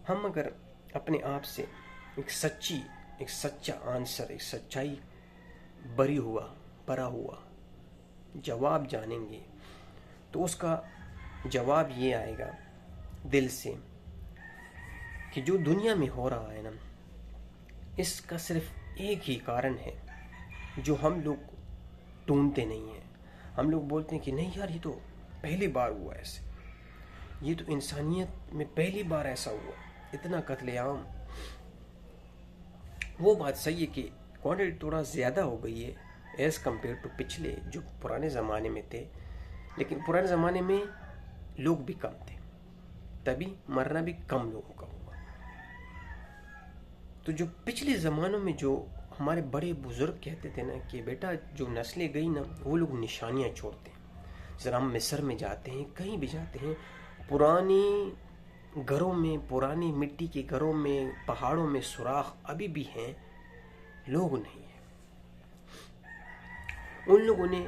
हम अगर अपने आप से एक सच्चा आंसर, एक सच्चाई भरा हुआ जवाब जानेंगे, तो उसका जवाब ये आएगा दिल से कि जो दुनिया में हो रहा है ना, इसका सिर्फ एक ही कारण है जो हम लोग ढूंढते नहीं हैं। हम लोग बोलते हैं कि नहीं यार, ये तो पहली बार हुआ ऐसे, ये तो इंसानियत में पहली बार ऐसा हुआ, इतना कत्लेआम। वो बात सही है कि क्वांटिटी थोड़ा ज़्यादा हो गई है एज़ कम्पेयर टू पिछले जो पुराने ज़माने में थे, लेकिन पुराने ज़माने में लोग भी कम थे, तभी मरना भी कम लोगों का हुआ। तो जो पिछले ज़मानों में जो हमारे बड़े बुजुर्ग कहते थे ना कि बेटा जो नस्लें गई ना, वो लोग निशानियाँ छोड़ते हैं। ज़रा हम मिस्र में जाते हैं, कहीं भी जाते हैं, पुरानी घरों में, पुरानी मिट्टी के घरों में, पहाड़ों में सुराख अभी भी हैं, लोग नहीं हैं। उन लोगों ने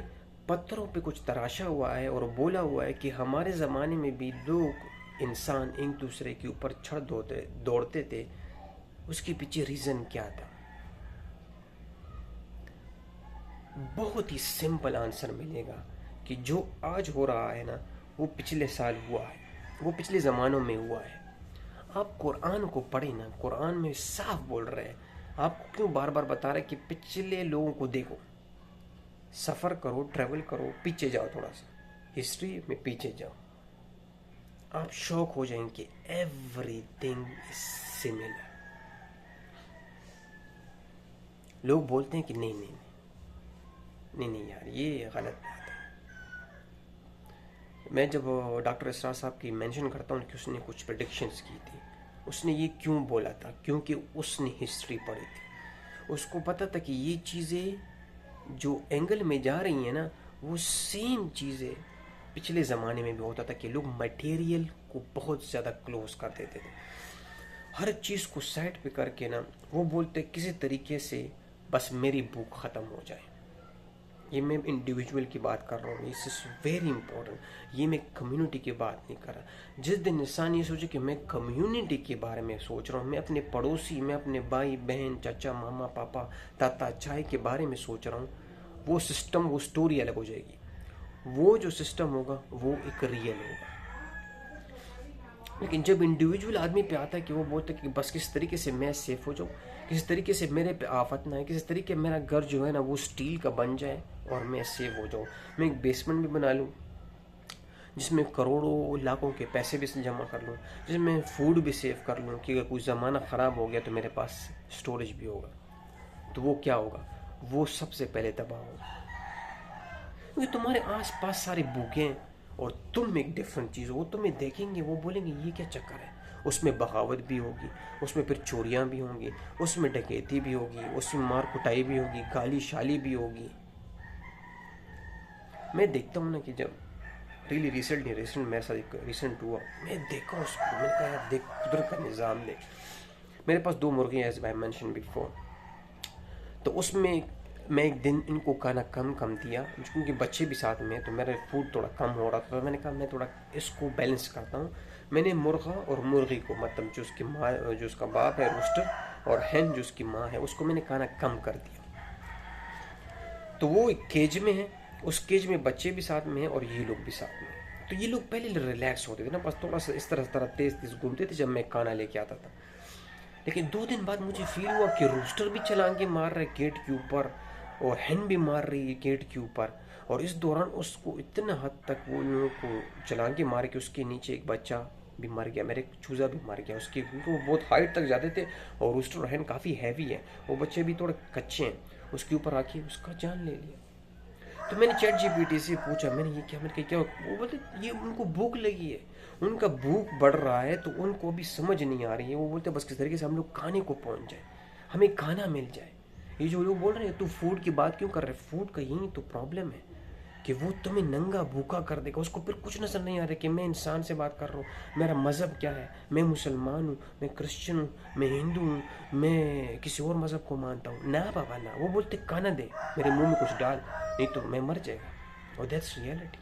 पत्थरों पे कुछ तराशा हुआ है और बोला हुआ है कि हमारे ज़माने में भी लोग, इंसान एक दूसरे के ऊपर छड़ दौड़ते थे, उसके पीछे रीज़न क्या था? बहुत ही सिंपल आंसर मिलेगा कि जो आज हो रहा है ना, वो पिछले साल हुआ है, वो पिछले ज़मानों में हुआ है। आप कुरान को पढ़ें ना, कुरान में साफ बोल रहे हैं। आपको क्यों बार बार बता रहे कि पिछले लोगों को देखो, सफ़र करो, ट्रैवल करो, पीछे जाओ, थोड़ा सा हिस्ट्री में पीछे जाओ, आप शौक हो जाएंगे। Everything is similar. लोग बोलते हैं कि नहीं नहीं नहीं नहीं यार, ये गलत बात है। मैं जब डॉक्टर इसरार साहब की मेंशन करता हूँ कि उसने कुछ प्रेडिक्शंस की थी, उसने ये क्यों बोला था? क्योंकि उसने हिस्ट्री पढ़ी थी, उसको पता था कि ये चीज़ें जो एंगल में जा रही हैं ना, वो सेम चीज़ें पिछले ज़माने में भी होता था कि लोग मटेरियल को बहुत ज़्यादा क्लोज कर देते थे, हर चीज़ को साइड पे करके ना, वो बोलते किसी तरीके से बस मेरी भूख ख़त्म हो जाए। ये मैं इंडिविजुअल की बात कर रहा हूँ, दिस इज़ वेरी इंपॉर्टेंट। ये मैं कम्युनिटी की बात नहीं कर रहा। जिस दिन इंसान ये सोचे कि मैं कम्युनिटी के बारे में सोच रहा हूँ, मैं अपने पड़ोसी, मैं अपने भाई बहन, चाचा, मामा, पापा, ताता, चाय के बारे में सोच रहा हूँ, वो सिस्टम, वो स्टोरी अलग हो जाएगी। वो जो सिस्टम होगा वो एक रियल होगा। लेकिन जब इंडिविजुअल आदमी पे आता है कि वो बोलता है कि बस किस तरीके से मैं सेफ हो जाऊँ, किस तरीके से मेरे पे आफत ना है, किस तरीके मेरा घर जो है ना वो स्टील का बन जाए और मैं सेव हो जाऊँ, मैं एक बेसमेंट भी बना लूँ जिसमें करोड़ों लाखों के पैसे भी जमा कर लूँ, जिसमें फूड भी सेव कर लूँ कि अगर कोई ज़माना ख़राब हो गया तो मेरे पास स्टोरेज भी होगा, तो वो क्या होगा? वो सबसे पहले तबाह होगा। क्योंकि तुम्हारे आस पास सारे भूखे हैं और तुम एक डिफरेंट चीज़ हो, वो तुम्हें देखेंगे, वो बोलेंगे ये क्या चक्कर है। उसमें बगावत भी होगी, उसमें फिर चोरियां भी होंगी, उसमें डकैती भी होगी, उसमें मार कुटाई भी होगी, गाली शाली भी होगी। मैं देखता हूँ ना कि जब रिसेंट मेरे साथ एक रिसेंट हुआ, मैं देखा उसको, मैंने कहा यार देख, कुदरत का निज़ाम देख। मेरे पास 2 मुर्गे एज आई मेंशन बिफोर, तो उसमें मैं एक दिन इनको खाना कम दिया क्योंकि बच्चे भी साथ में, तो मेरा फूड थोड़ा कम हो रहा था। तो मैंने कहा मैं थोड़ा इसको बैलेंस करता हूँ। मैंने मुर्गा और मुर्गी को, मतलब जो उसकी माँ, जो उसका बाप है रूस्टर, और हैन जो उसकी माँ है, उसको मैंने खाना कम कर दिया। तो वो एक केज में है, उस केज में बच्चे भी साथ में हैं और ये लोग भी साथ में हैं। तो ये लोग पहले रिलैक्स होते थे ना, बस थोड़ा सा इस तरह तेज घूमते थे जब मैं खाना लेके आता था। लेकिन 2 दिन बाद मुझे फील हुआ कि रूस्टर भी छलांगे मार रहे गेट के ऊपर और हैन भी मार रही है गेट के ऊपर, और इस दौरान उसको इतना हद तक वो लोगों को छलांगे मार के उसके नीचे एक बच्चा भी मर गया, मेरे चूज़ा भी मर गया उसके, क्योंकि वो बहुत हाइट तक जाते थे और रूस्टर और हैन काफ़ी हैवी है, वो बच्चे भी थोड़े कच्चे हैं, उसके ऊपर आके उसका जान ले लिया। तो मैंने चैट जीपीटी से पूछा, मैंने ये क्या, मैंने कहा क्या? वो बोलते ये उनको भूख लगी है, उनका भूख बढ़ रहा है, तो उनको अभी समझ नहीं आ रही है। वो बोलते बस किस तरीके से हम लोग खाने को पहुंच जाए, हमें खाना मिल जाए। ये जो लोग बोल रहे हैं तू फूड की बात क्यों कर रहे, फूड का यही तो प्रॉब्लम है कि वो तुम्हें नंगा भूखा कर देगा। उसको फिर कुछ नजर नहीं आ रहा कि मैं इंसान से बात कर रहा हूँ, मेरा मज़हब क्या है, मैं मुसलमान हूँ, मैं क्रिश्चियन हूँ, मैं हिंदू हूँ, मैं किसी और मज़हब को मानता हूँ। ना बाबा ना, वो बोलते खाना दे, मेरे मुंह में कुछ डाल, नहीं तो मैं मर जाएगा। और दैट्स रियलिटी।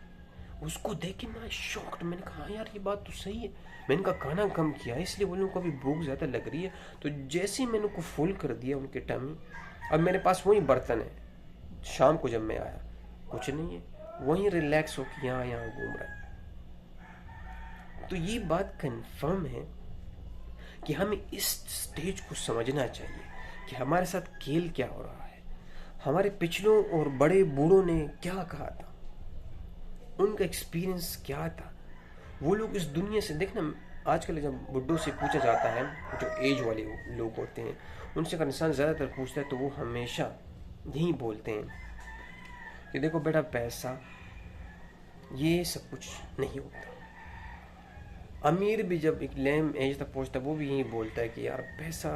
उसको देख के मैं शॉक्ड, मैंने कहा हाँ यार ये बात तो सही है। मैंने कहा खाना कम किया है इसलिए वो लोगों को अभी भूख ज़्यादा लग रही है। तो जैसे ही मैंने उनको फुल कर दिया उनके टमी, अब मेरे पास वही बर्तन है। शाम को जब मैं आया कुछ नहीं है, वहीं रिलैक्स होकर यहाँ यहाँ घूम रहा है। तो ये बात कंफर्म है कि हमें इस स्टेज को समझना चाहिए कि हमारे साथ खेल क्या हो रहा है। हमारे पिछलों और बड़े बूढ़ों ने क्या कहा था, उनका एक्सपीरियंस क्या था। वो लोग इस दुनिया से, देखना आजकल जब बुड्ढों से पूछा जाता है, जो एज वाले लोग होते हैं उनसे अगर इंसान ज़्यादातर पूछता है तो वो हमेशा यही बोलते हैं कि देखो बेटा पैसा ये सब कुछ नहीं होता। अमीर भी जब एक लेम एज तक पहुंचता है वो भी यही बोलता है कि यार पैसा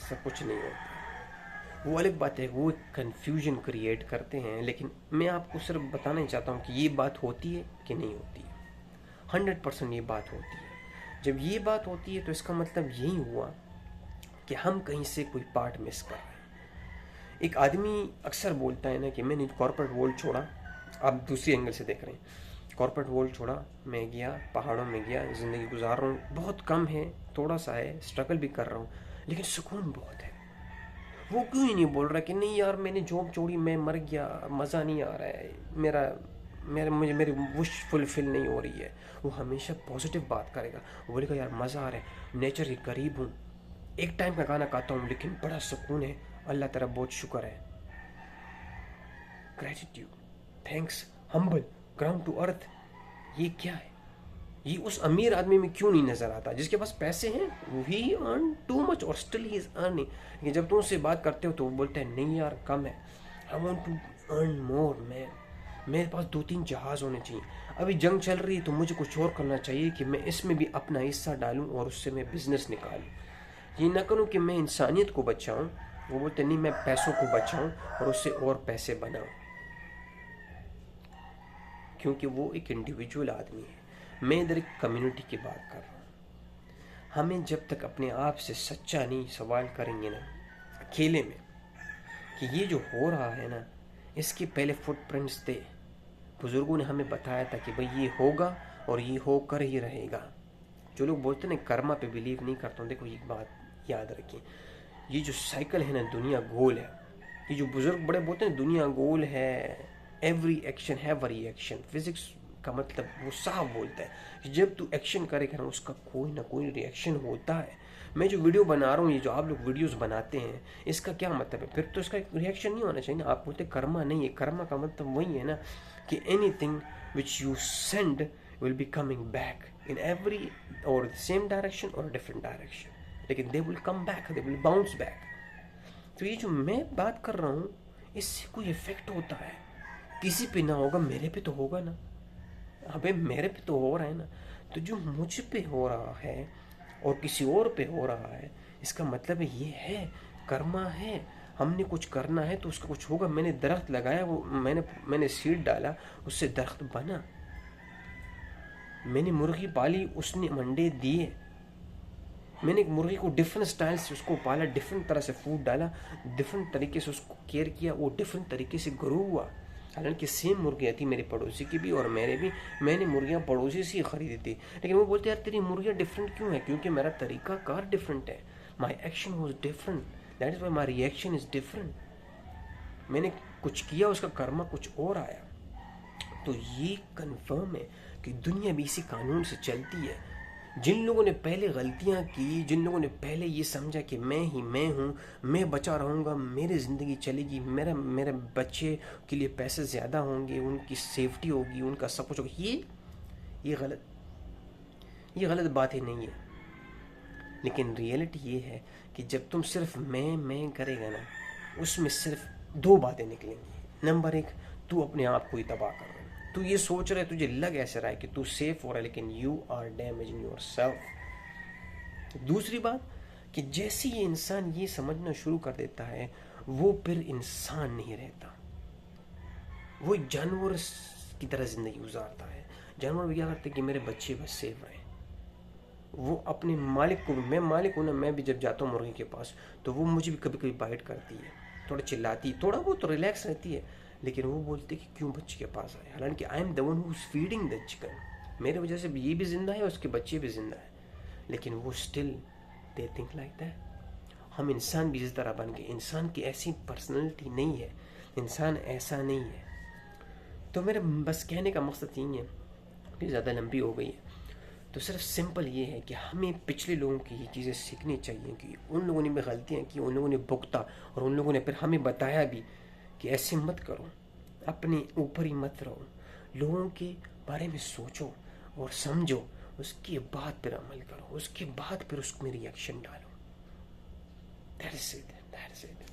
सब कुछ नहीं होता। वो अलग बात है, वो एक कन्फ्यूजन क्रिएट करते हैं, लेकिन मैं आपको सिर्फ बताना ही चाहता हूँ कि ये बात होती है कि नहीं होती है। 100% ये बात होती है। जब ये बात होती है तो इसका मतलब यही हुआ कि हम कहीं से कोई पार्ट मिस कर रहे हैं। एक आदमी अक्सर बोलता है ना कि मैंने कॉर्पोरेट वर्ल्ड छोड़ा, आप दूसरी एंगल से देख रहे हैं, कॉर्पोरेट वर्ल्ड छोड़ा, मैं गया पहाड़ों में गया, ज़िंदगी गुजार रहा हूँ, बहुत कम है, थोड़ा सा है, स्ट्रगल भी कर रहा हूँ, लेकिन सुकून बहुत है। वो क्यों ही नहीं बोल रहा कि नहीं यार मैंने जॉब छोड़ी, मैं मर गया, मज़ा नहीं आ रहा है, मेरी विश फुलफिल नहीं हो रही है। वो हमेशा पॉजिटिव बात करेगा, वो बोलेगा यार मज़ा आ रहा है, नेचर के करीब हूँ, एक टाइम का खाना खाता हूँ लेकिन बड़ा सुकून है, अल्लाह तेरा बहुत शुक्र है। Gratitude, thanks, humble, ground to earth, ये क्या है? ये उस अमीर आदमी में क्यों नहीं नजर आता जिसके पास पैसे हैं, ही अर्न टू मच और स्टिल ही इज अर्निंग। लेकिन जब तुम उससे बात करते हो तो वो बोलता है नहीं यार कम है, I want to earn more man, मेरे पास 2-3 जहाज होने चाहिए, अभी जंग चल रही है तो मुझे कुछ और करना चाहिए कि मैं इसमें भी अपना हिस्सा डालूं और उससे मैं बिजनेस निकालूं। ये ना करूं कि मैं इंसानियत को बचाऊं, वो बोलते नहीं मैं पैसों को बचाऊं और उससे और पैसे बनाऊं, क्योंकि वो एक इंडिविजुअल आदमी है। मैं इधर एक कम्युनिटी की बात कर रहा हूँ। हमें जब तक अपने आप से सच्चा नहीं सवाल करेंगे ना अकेले में कि ये जो हो रहा है ना इसके पहले फुटप्रिंट्स थे, बुजुर्गों ने हमें बताया था कि भाई ये होगा और ये होकर ही रहेगा। जो लोग बोलते हैं ना कर्मा पे बिलीव नहीं करता हूँ, देखो ये बात याद रखिए, ये जो साइकिल है ना दुनिया गोल है। ये जो बुजुर्ग बड़े बोलते हैं दुनिया गोल है, every action have a reaction, physics का मतलब वो साफ बोलता है कि जब तू एक्शन करेगा ना उसका कोई ना कोई रिएक्शन होता है। मैं जो वीडियो बना रहा हूँ, ये जो आप लोग वीडियोस बनाते हैं, इसका क्या मतलब है? फिर तो इसका एक रिएक्शन नहीं होना चाहिए ना। आप बोलते कर्मा नहीं है, कर्मा का मतलब वही है ना कि anything which you send will be coming back in every और द सेम डायरेक्शन और डिफरेंट डायरेक्शन, लेकिन they will come back, they will bounce back. तो ये जो मैं बात कर रहा हूँ इससे कोई इफेक्ट होता है, किसी पे ना होगा, मेरे पे तो होगा ना। अबे मेरे पे तो हो रहा है ना, तो जो मुझ पे हो रहा है और किसी और पे हो रहा है, इसका मतलब ये है कर्मा है। हमने कुछ करना है तो उसका कुछ होगा। मैंने दरख्त लगाया, वो मैंने सीड डाला, उससे दरख्त बना। मैंने मुर्गी पाली, उसने अंडे दिए। मैंने एक मुर्गी को डिफरेंट स्टाइल से उसको पाला, डिफरेंट तरह से फूड डाला, डिफरेंट तरीके से उसको केयर किया, वो डिफरेंट तरीके से ग्रो हुआ। हालांकि सेम मुर्गियाँ थी मेरे पड़ोसी की भी और मेरे भी, मैंने मुर्गियाँ पड़ोसी से ही खरीदी थी, लेकिन वो बोलते यार तेरी मुर्गियाँ डिफरेंट क्यों है? क्योंकि मेरा तरीका कार डिफरेंट है, my action was different, that is why my reaction is different. मैंने कुछ किया, उसका कर्मा कुछ और आया। तो ये कन्फर्म है कि दुनिया भी इसी कानून से चलती है। जिन लोगों ने पहले गलतियां की, जिन लोगों ने पहले ये समझा कि मैं ही मैं हूँ, मैं बचा रहूँगा, मेरी ज़िंदगी चलेगी, मेरे बच्चे के लिए पैसे ज़्यादा होंगे, उनकी सेफ्टी होगी, उनका सब कुछ होगा, ये गलत बात ही नहीं है। लेकिन रियलिटी ये है कि जब तुम सिर्फ मैं करेगा ना, उसमें सिर्फ 2 बातें निकलेंगी। नंबर 1, तू अपने आप को ही तबाह कर रहा है। तू ये सोच रहा है, तुझे लग ऐसा रहा है कि तू सेफ हो रहा है, लेकिन you are damaging yourself. दूसरी बात कि जैसे ये इंसान ये समझना शुरू कर देता है, वो फिर इंसान नहीं रहता, वो एक जानवर की तरह जिंदगी गुजारता है। जानवर भी क्या करते हैं कि मेरे बच्चे बस सेफ रहें। वो अपने मालिक को, मैं मालिक हूँ ना, मैं भी जब जाता हूँ मुर्गी के पास तो वो मुझे भी कभी कभी बाइट करती है, थोड़ा चिल्लाती है, थोड़ा बहुत तो रिलैक्स रहती है, लेकिन वो बोलते कि क्यों बच्चे के पास आए, हालांकि I am the one who is feeding the chicken, मेरे वजह से ये भी ज़िंदा है, उसके बच्चे भी ज़िंदा है, लेकिन वो still they think like that. हम इंसान भी इस तरह बन गए, इंसान की ऐसी पर्सनैलिटी नहीं है, इंसान ऐसा नहीं है। तो मेरा बस कहने का मकसद यही है कि ज़्यादा लंबी हो गई है, तो सिर्फ सिंपल ये है कि हमें पिछले लोगों की ये चीज़ें सीखनी चाहिए कि उन लोगों ने भी गलतियाँ की, उन लोगों ने भुगता, और उन लोगों ने फिर हमें बताया भी कि ऐसे मत करो, अपने ऊपर ही मत रहो, लोगों के बारे में सोचो और समझो, उसके बाद फिर अमल करो, उसके बाद फिर उसमें रिएक्शन डालो। That's it, that's it.